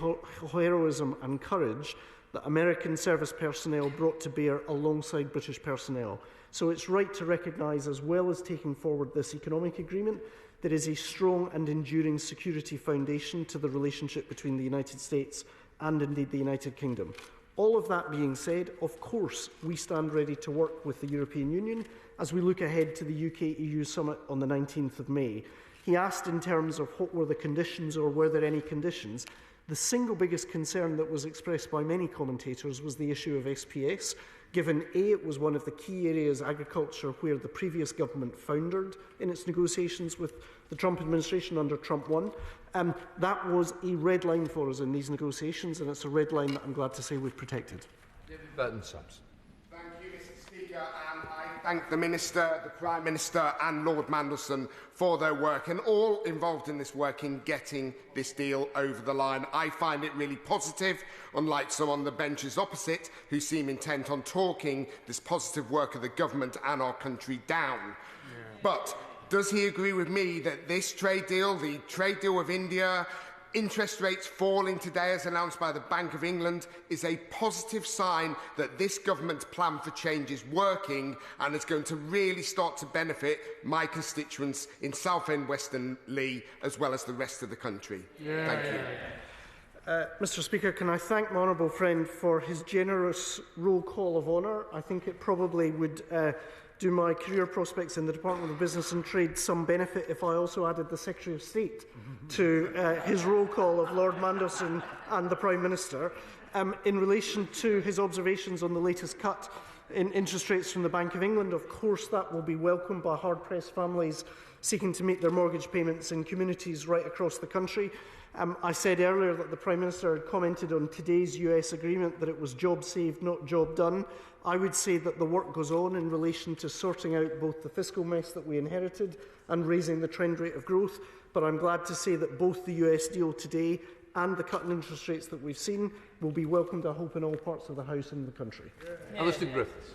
heroism and courage that American service personnel brought to bear alongside British personnel. So it's right to recognise, as well as taking forward this economic agreement, there is a strong and enduring security foundation to the relationship between the United States and indeed the United Kingdom. All of that being said, of course, we stand ready to work with the European Union as we look ahead to the UK-EU summit on the 19th of May. He asked in terms of what were the conditions or were there any conditions. The single biggest concern that was expressed by many commentators was the issue of SPS, given A, it was one of the key areas, agriculture, where the previous government foundered in its negotiations with the Trump administration under Trump 1. That was a red line for us in these negotiations, and it's a red line that I'm glad to say we've protected. David Burton-Sampson. Thank you, Mr. Speaker, and I thank the Minister, the Prime Minister and Lord Mandelson for their work and all involved in this work in getting this deal over the line. I find it really positive, unlike some on the benches opposite who seem intent on talking this positive work of the government and our country down. Yeah. But does he agree with me that this trade deal, the trade deal with India, interest rates falling today as announced by the Bank of England, is a positive sign that this government's plan for change is working and is going to really start to benefit my constituents in Southend, Western Leigh, as well as the rest of the country? Yeah. Thank you. Mr. Speaker, can I thank my honourable friend for his generous roll call of honour? I think it probably would do my career prospects in the Department of Business and Trade some benefit if I also added the Secretary of State to his roll call of Lord Mandelson and the Prime Minister in relation to his observations on the latest cut in interest rates from the Bank of England. Of course, that will be welcomed by hard-pressed families seeking to meet their mortgage payments in communities right across the country. I said earlier that the Prime Minister had commented on today's US agreement that it was job saved, not job done. I would say that the work goes on in relation to sorting out both the fiscal mess that we inherited and raising the trend rate of growth, but I'm glad to say that both the US deal today and the cut in interest rates that we've seen will be welcomed, I hope, in all parts of the House and the country. Yeah. Alistair Griffith.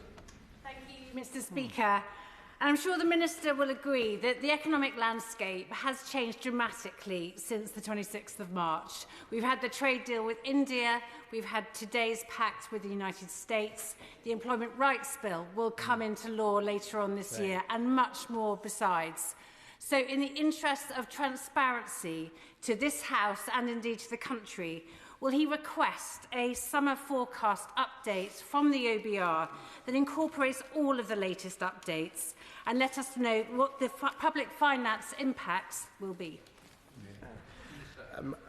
Thank you, Mr. Speaker. And I'm sure the Minister will agree that the economic landscape has changed dramatically since the 26th of March. We've had the trade deal with India, we've had today's pact with the United States, the Employment Rights Bill will come into law later on this year, and much more besides. So in the interest of transparency to this House and indeed to the country, will he request a summer forecast update from the OBR that incorporates all of the latest updates and let us know what the public finance impacts will be?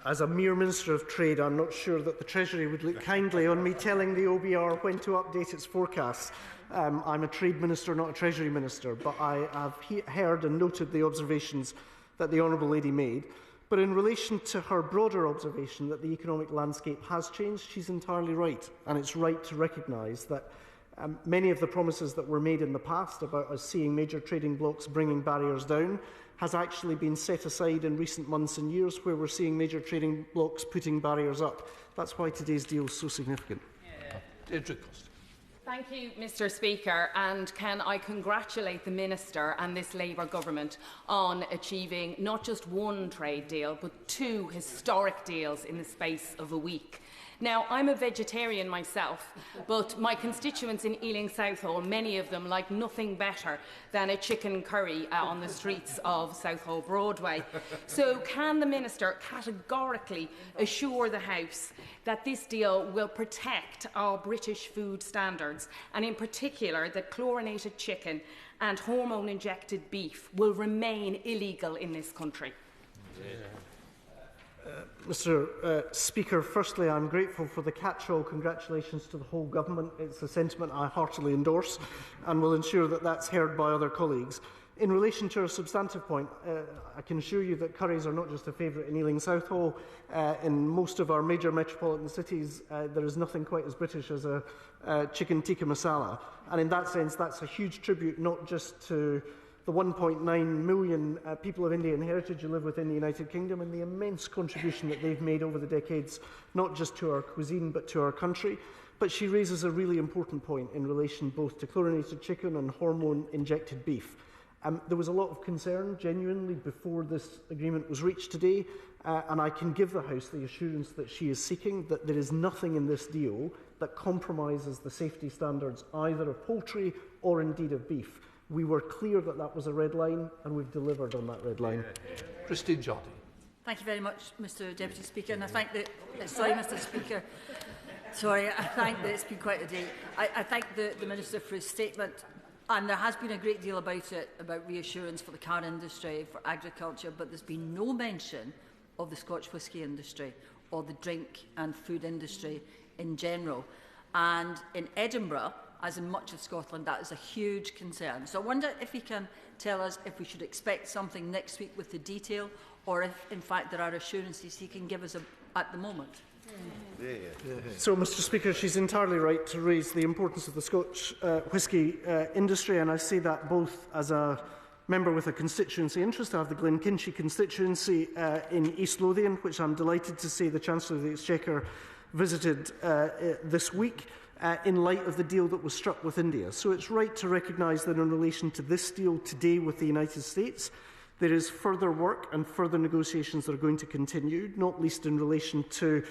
As a mere Minister of Trade, I'm not sure that the Treasury would look kindly on me telling the OBR when to update its forecasts. I'm a Trade Minister, not a Treasury Minister, but I have heard and noted the observations that the Honourable Lady made. But in relation to her broader observation that the economic landscape has changed, she's entirely right. And it's right to recognise that many of the promises that were made in the past about us seeing major trading blocs bringing barriers down has actually been set aside in recent months and years, where we're seeing major trading blocs putting barriers up. That's why today's deal is so significant. Thank you, Mr. Speaker, and can I congratulate the Minister and this Labour government on achieving not just one trade deal, but two historic deals in the space of a week. Now, I'm a vegetarian myself, but my constituents in Ealing Southall, many of them like nothing better than a chicken curry on the streets of Southall Broadway. So can the Minister categorically assure the House that this deal will protect our British food standards, and in particular that chlorinated chicken and hormone-injected beef will remain illegal in this country? Mr. Speaker, firstly, I'm grateful for the catch-all congratulations to the whole government. It's a sentiment I heartily endorse and will ensure that that's heard by other colleagues. In relation to a substantive point, I can assure you that curries are not just a favourite in Ealing Southall. In most of our major metropolitan cities, there is nothing quite as British as a chicken tikka masala. And in that sense, that's a huge tribute not just to the 1.9 million people of Indian heritage who live within the United Kingdom and the immense contribution that they've made over the decades, not just to our cuisine but to our country. But she raises a really important point in relation both to chlorinated chicken and hormone-injected beef. There was a lot of concern, genuinely, before this agreement was reached today, and I can give the House the assurance that she is seeking, that there is nothing in this deal that compromises the safety standards either of poultry or indeed of beef. We were clear that that was a red line, and we've delivered on that red line. Christine Jardine. Thank you very much, Mr. Deputy Speaker, and I thank that. Sorry, Mr. Speaker. Sorry, I thank that it's been quite a day. I thank the Minister for his statement, and there has been a great deal about it, about reassurance for the car industry, for agriculture, but there's been no mention of the Scotch whisky industry or the drink and food industry in general. And in Edinburgh, as in much of Scotland, that is a huge concern. So I wonder if he can tell us if we should expect something next week with the detail, or if, in fact, there are assurances he can give us at the moment. So, Mr. Speaker, she's entirely right to raise the importance of the Scotch whisky industry, and I say that both as a member with a constituency interest. I have the Glenkinchie constituency in East Lothian, which I'm delighted to say the Chancellor of the Exchequer visited this week, in light of the deal that was struck with India. So it's right to recognise that in relation to this deal today with the United States, there is further work and further negotiations that are going to continue, not least in relation to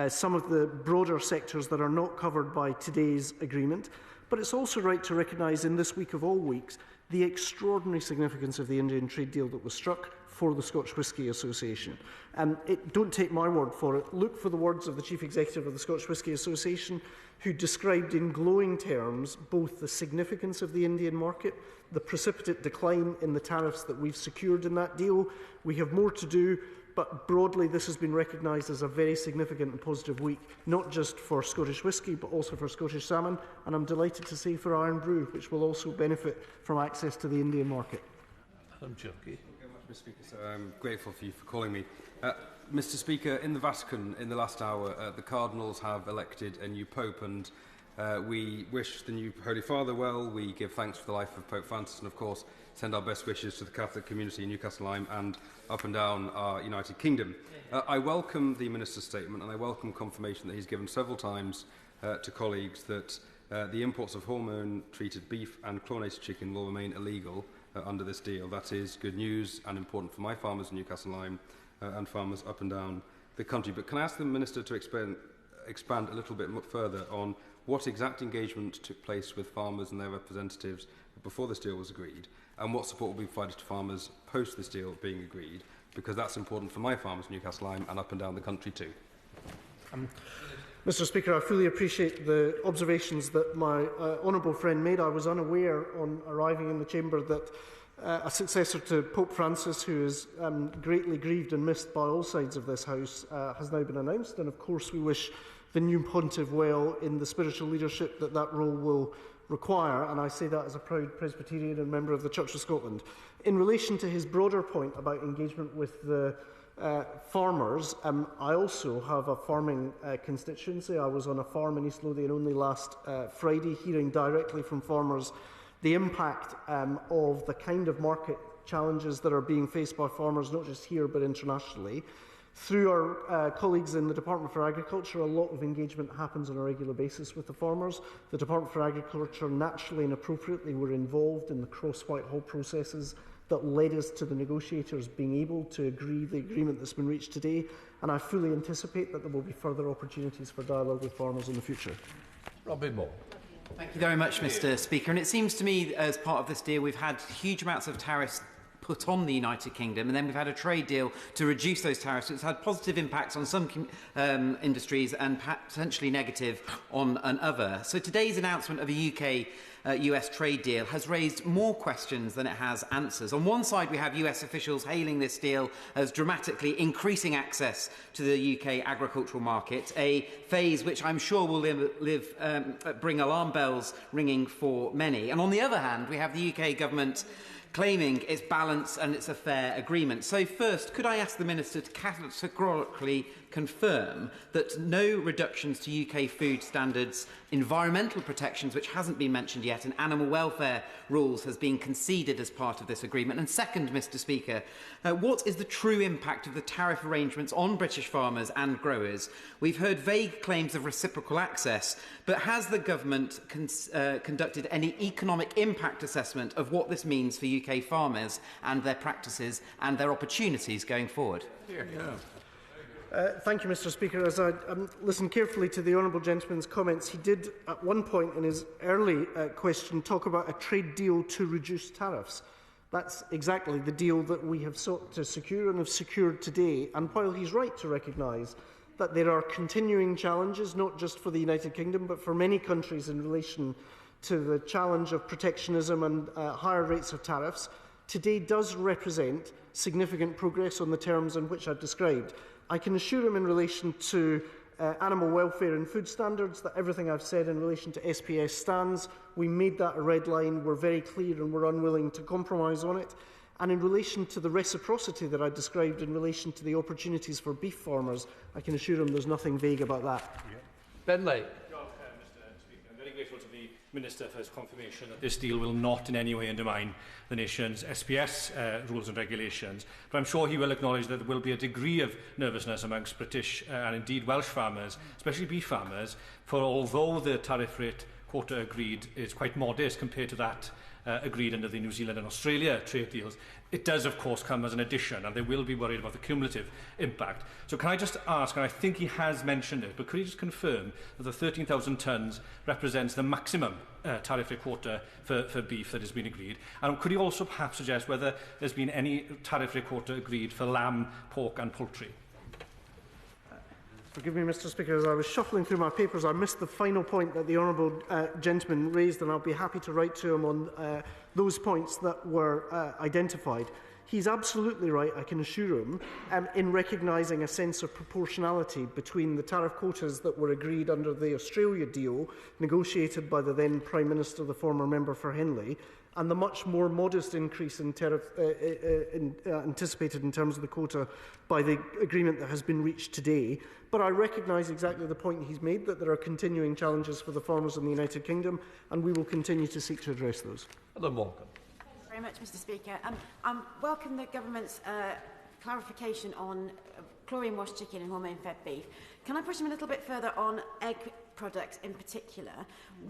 some of the broader sectors that are not covered by today's agreement. But it's also right to recognise in this week of all weeks the extraordinary significance of the Indian trade deal that was struck for the Scotch Whisky Association. Don't take my word for it. Look for the words of the Chief Executive of the Scotch Whisky Association, who described in glowing terms both the significance of the Indian market, the precipitate decline in the tariffs that we've secured in that deal. We have more to do, but broadly this has been recognised as a very significant and positive week, not just for Scottish whisky, but also for Scottish salmon, and I'm delighted to say for Iron Brew, which will also benefit from access to the Indian market. Mr. Speaker, so I'm grateful for you for calling me. Mr. Speaker, in the Vatican, in the last hour, the Cardinals have elected a new Pope, and we wish the new Holy Father well. We give thanks for the life of Pope Francis, and of course send our best wishes to the Catholic community in Newcastle and up and down our United Kingdom. I welcome the Minister's statement, and I welcome confirmation that he's given several times to colleagues that the imports of hormone-treated beef and chlorinated chicken will remain illegal under this deal. That is good news and important for my farmers in Newcastle and farmers up and down the country. But can I ask the Minister to expand a little bit further on what exact engagement took place with farmers and their representatives before this deal was agreed, and what support will be provided to farmers post this deal being agreed, because that's important for my farmers in Newcastle and up and down the country too. Mr Speaker, I fully appreciate the observations that my honourable friend made. I was unaware on arriving in the chamber that a successor to Pope Francis, who is greatly grieved and missed by all sides of this House, has now been announced. And of course we wish the new pontiff well in the spiritual leadership that that role will require, and I say that as a proud Presbyterian and member of the Church of Scotland. In relation to his broader point about engagement with the farmers, I also have a farming constituency. I was on a farm in East Lothian only last Friday, hearing directly from farmers the impact of the kind of market challenges that are being faced by farmers, not just here but internationally. Through our colleagues in the Department for Agriculture, a lot of engagement happens on a regular basis with the farmers. The Department for Agriculture naturally and appropriately were involved in the cross-Whitehall processes that led us to the negotiators being able to agree the agreement that's been reached today, and I fully anticipate that there will be further opportunities for dialogue with farmers in the future. Robin Moore. Thank you very much, Mr Speaker. And it seems to me, as part of this deal, we've had huge amounts of tariffs put on the United Kingdom, and then we've had a trade deal to reduce those tariffs. It's had positive impacts on some industries and potentially negative on another. So today's announcement of a UK-US trade deal has raised more questions than it has answers. On one side, we have US officials hailing this deal as dramatically increasing access to the UK agricultural market, a phase which I'm sure will bring alarm bells ringing for many. And on the other hand, we have the UK government claiming it's balanced and it's a fair agreement. So first, could I ask the Minister to categorically confirm that no reductions to UK food standards, environmental protections, which hasn't been mentioned yet, and animal welfare rules has been conceded as part of this agreement? And second, Mr Speaker, what is the true impact of the tariff arrangements on British farmers and growers? We've heard vague claims of reciprocal access, but has the government conducted any economic impact assessment of what this means for UK farmers and their practices and their opportunities going forward? Thank you, Mr Speaker. As I listened carefully to the honourable gentleman's comments, he did at one point in his early question talk about a trade deal to reduce tariffs. That's exactly the deal that we have sought to secure and have secured today. And while he's right to recognise that there are continuing challenges, not just for the United Kingdom, but for many countries in relation to the challenge of protectionism and higher rates of tariffs, today does represent significant progress on the terms in which I've described. I can assure him in relation to animal welfare and food standards that everything I've said in relation to SPS stands. We made that a red line. We're very clear and we're unwilling to compromise on it. And in relation to the reciprocity that I described in relation to the opportunities for beef farmers, I can assure him there's nothing vague about that. Ben Leigh. I'm very grateful to the Minister for his confirmation that this deal will not in any way undermine the nation's SPS rules and regulations. But I'm sure he will acknowledge that there will be a degree of nervousness amongst British and indeed Welsh farmers, especially beef farmers, for although the tariff rate quota agreed is quite modest compared to that agreed under the New Zealand and Australia trade deals, it does of course come as an addition, and they will be worried about the cumulative impact. So can I just ask, and I think he has mentioned it, but could he just confirm that the 13,000 tonnes represents the maximum tariff rate quota for beef that has been agreed? And could he also perhaps suggest whether there's been any tariff rate quota agreed for lamb, pork and poultry? Forgive me, Mr Speaker, as I was shuffling through my papers, I missed the final point that the honourable gentleman raised, and I'll be happy to write to him on those points that were identified. He's absolutely right, I can assure him, in recognising a sense of proportionality between the tariff quotas that were agreed under the Australia deal, negotiated by the then Prime Minister, the former member for Henley, and the much more modest increase in tariff anticipated in terms of the quota by the agreement that has been reached today. But I recognise exactly the point he's made, that there are continuing challenges for the farmers in the United Kingdom, and we will continue to seek to address those. Hello, Morgan. Thank you very much, Mr Speaker. I welcome the government's clarification on chlorine-washed chicken and hormone-fed beef. Can I push him a little bit further on egg products in particular?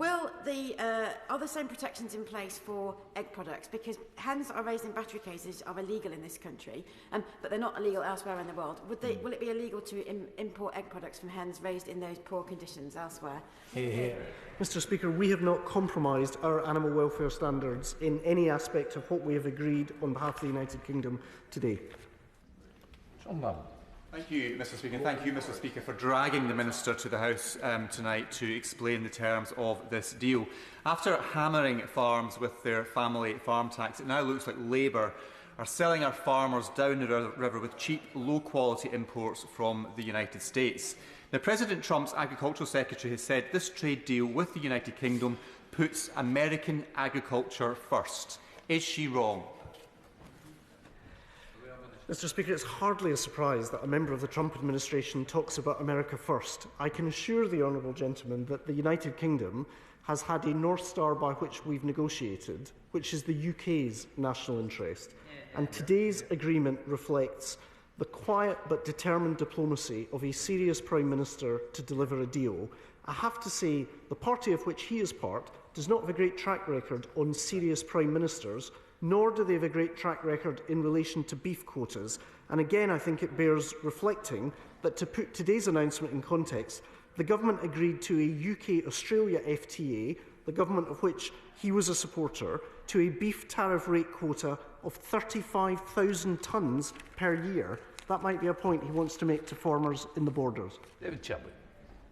Are the same protections in place for egg products? Because hens that are raised in battery cases are illegal in this country, but they're not illegal elsewhere in the world. Will it be illegal to import egg products from hens raised in those poor conditions elsewhere? Mr Speaker, we have not compromised our animal welfare standards in any aspect of what we have agreed on behalf of the United Kingdom today. John Lamb. Thank you, Mr Speaker. Thank you, Mr Speaker, for dragging the Minister to the House tonight to explain the terms of this deal. After hammering farms with their family farm tax, it now looks like Labour are selling our farmers down the river with cheap, low-quality imports from the United States. Now, President Trump's Agricultural Secretary has said this trade deal with the United Kingdom puts American agriculture first. Is she wrong? Mr Speaker, it's hardly a surprise that a member of the Trump administration talks about America first. I can assure the honourable gentleman that the United Kingdom has had a North Star by which we've negotiated, which is the UK's national interest. And today's agreement reflects the quiet but determined diplomacy of a serious Prime Minister to deliver a deal. I have to say, the party of which he is part does not have a great track record on serious Prime Ministers, nor do they have a great track record in relation to beef quotas. And again, I think it bears reflecting that, to put today's announcement in context, the government agreed to a UK-Australia FTA, the government of which he was a supporter, to a beef tariff rate quota of 35,000 tonnes per year. That might be a point he wants to make to farmers in the borders. David Chaplin.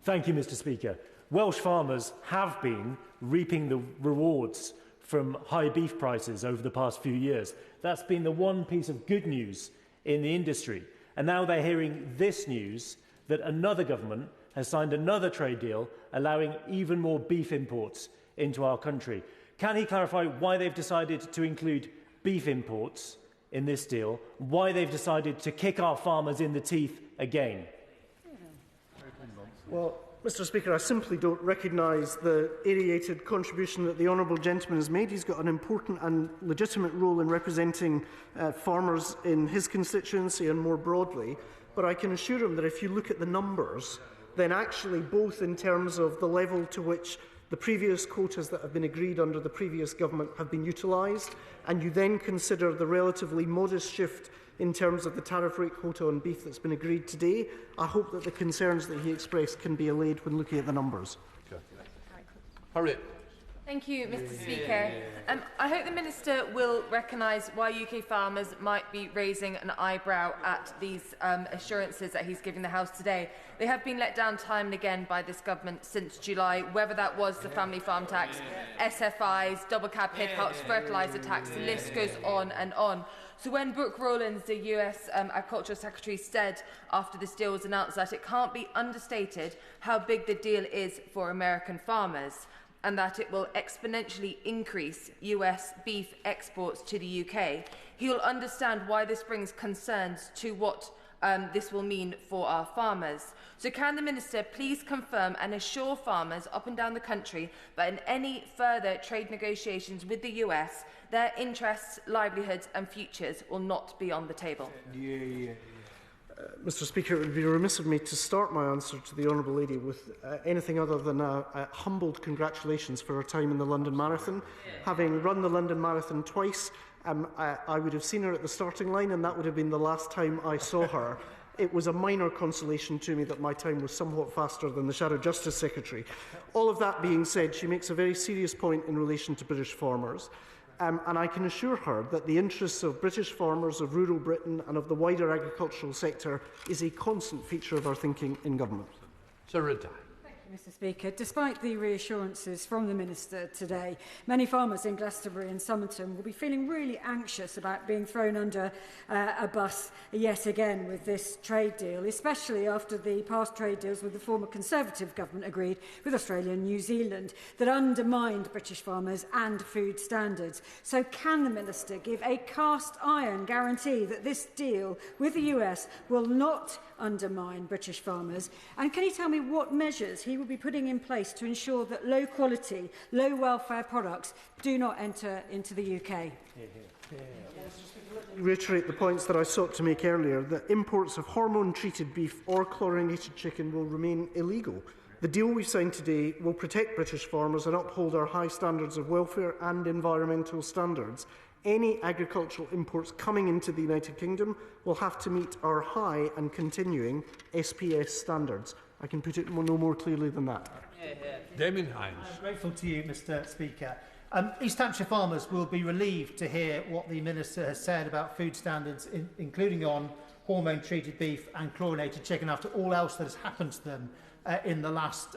Thank you, Mr Speaker. Welsh farmers have been reaping the rewards from high beef prices over the past few years. That's been the one piece of good news in the industry. And now they're hearing this news that another government has signed another trade deal allowing even more beef imports into our country. Can he clarify why they've decided to include beef imports in this deal, why they've decided to kick our farmers in the teeth again? Well, Mr Speaker, I simply don't recognise the aerated contribution that the honourable gentleman has made. He's got an important and legitimate role in representing farmers in his constituency and more broadly. But I can assure him that if you look at the numbers, then actually both in terms of the level to which the previous quotas that have been agreed under the previous government have been utilised, and you then consider the relatively modest shift in terms of the tariff rate quota on beef that's been agreed today, I hope that the concerns that he expressed can be allayed when looking at the numbers. Okay. Harriet. Thank you, Mr Speaker. I hope the Minister will recognise why UK farmers might be raising an eyebrow at these assurances that he's giving the House today. They have been let down time and again by this government since July, whether that was the family farm tax, SFIs, double cab pickups, fertiliser tax, the list goes on and on. So when Brooke Rowlands, the US Agricultural Secretary, said after this deal was announced that it can't be understated how big the deal is for American farmers, and that it will exponentially increase US beef exports to the UK, he will understand why this brings concerns to what this will mean for our farmers. So can the Minister please confirm and assure farmers up and down the country that in any further trade negotiations with the US, their interests, livelihoods and futures will not be on the table? Mr Speaker, it would be remiss of me to start my answer to the Honourable Lady with anything other than humbled congratulations for her time in the London Marathon. Having run the London Marathon twice, I would have seen her at the starting line, and that would have been the last time I saw her. It was a minor consolation to me that my time was somewhat faster than the Shadow Justice Secretary. All of that being said, she makes a very serious point in relation to British farmers. And I can assure her that the interests of British farmers, of rural Britain and of the wider agricultural sector is a constant feature of our thinking in government. Sir Ridley. Mr Speaker, despite the reassurances from the Minister today, many farmers in Glastonbury and Somerton will be feeling really anxious about being thrown under a bus yet again with this trade deal, especially after the past trade deals with the former Conservative government agreed with Australia and New Zealand that undermined British farmers and food standards. So can the Minister give a cast-iron guarantee that this deal with the US will not undermine British farmers? And can he tell me what measures he will be putting in place to ensure that low-quality, low-welfare products do not enter into the UK? Reiterate the points that I sought to make earlier, that imports of hormone-treated beef or chlorinated chicken will remain illegal. The deal we've signed today will protect British farmers and uphold our high standards of welfare and environmental standards. Any agricultural imports coming into the United Kingdom will have to meet our high and continuing SPS standards. I can put it no more clearly than that. Damien Hines. I'm grateful to you, Mr Speaker. East Hampshire farmers will be relieved to hear what the Minister has said about food standards, including on hormone-treated beef and chlorinated chicken after all else that has happened to them in the last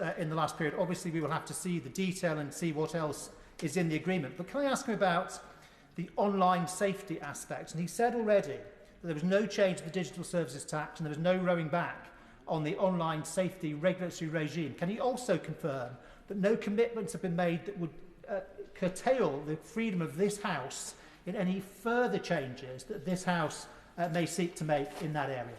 period. Obviously, we will have to see the detail and see what else is in the agreement. But can I ask him about the online safety aspect? And he said already that there was no change to the digital services tax and there was no rowing back on the online safety regulatory regime. Can he also confirm that no commitments have been made that would curtail the freedom of this House in any further changes that this House may seek to make in that area?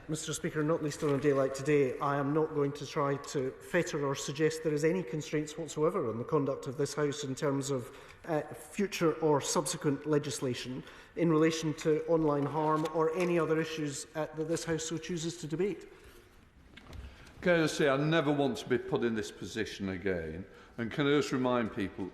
Mr Speaker, not least on a day like today, I am not going to try to fetter or suggest there is any constraints whatsoever on the conduct of this House in terms of future or subsequent legislation in relation to online harm or any other issues that this House so chooses to debate. Can I just say, I never want to be put in this position again. And can I just remind people,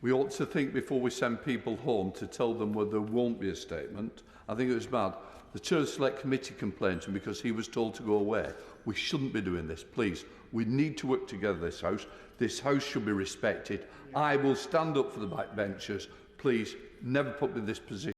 we ought to think before we send people home to tell them whether there won't be a statement. I think it was bad. The Church Select Committee complained to him because he was told to go away. We shouldn't be doing this, please. We need to work together, this House. This House should be respected. I will stand up for the backbenchers. Please, never put me in this position.